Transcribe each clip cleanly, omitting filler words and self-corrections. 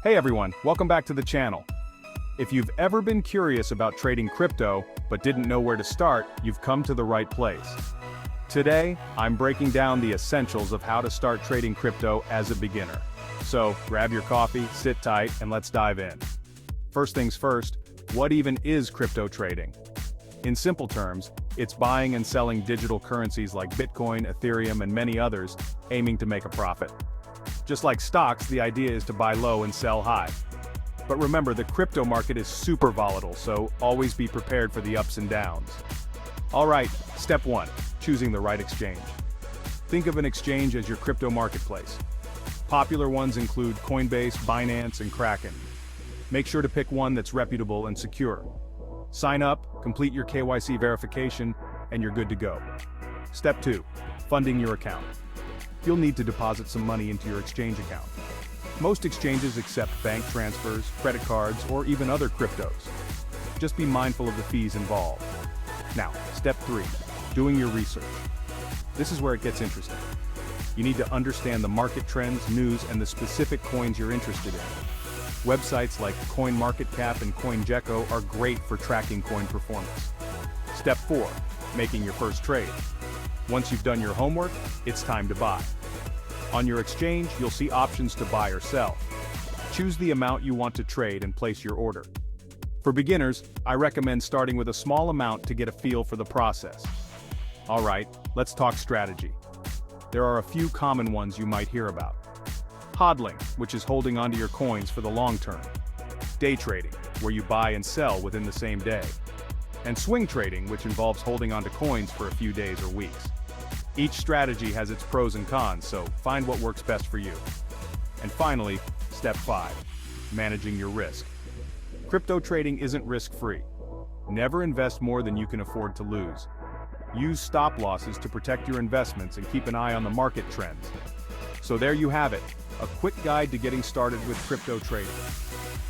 Hey everyone, welcome back to the channel. If you've ever been curious about trading crypto, but didn't know where to start, you've come to the right place. Today, I'm breaking down the essentials of how to start trading crypto as a beginner. So, grab your coffee, sit tight, and let's dive in. First things first, what even is crypto trading? In simple terms, it's buying and selling digital currencies like Bitcoin, Ethereum, and many others, aiming to make a profit. Just like stocks, the idea is to buy low and sell high. But remember, the crypto market is super volatile, so always be prepared for the ups and downs. Alright, step 1, choosing the right exchange. Think of an exchange as your crypto marketplace. Popular ones include Coinbase, Binance, and Kraken. Make sure to pick one that's reputable and secure. Sign up, complete your KYC verification, and you're good to go. Step 2, funding your account. You'll need to deposit some money into your exchange account. Most exchanges accept bank transfers, credit cards, or even other cryptos. Just be mindful of the fees involved. Now, step 3, doing your research. This is where it gets interesting. You need to understand the market trends, news, and the specific coins you're interested in. Websites like CoinMarketCap and CoinGecko are great for tracking coin performance. Step 4, making your first trade. Once you've done your homework, it's time to buy. On your exchange, you'll see options to buy or sell. Choose the amount you want to trade and place your order. For beginners, I recommend starting with a small amount to get a feel for the process. Alright, let's talk strategy. There are a few common ones you might hear about. Hodling, which is holding onto your coins for the long term. Day trading, where you buy and sell within the same day. And swing trading, which involves holding onto coins for a few days or weeks. Each strategy has its pros and cons, so find what works best for you. And finally, step 5, managing your risk. Crypto trading isn't risk-free. Never invest more than you can afford to lose. Use stop losses to protect your investments and keep an eye on the market trends. So there you have it, a quick guide to getting started with crypto trading.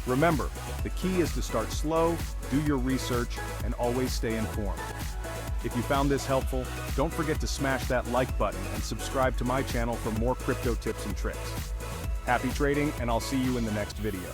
Remember, the key is to start slow, do your research, and always stay informed. If you found this helpful, don't forget to smash that like button and subscribe to my channel for more crypto tips and tricks. Happy trading, and I'll see you in the next video.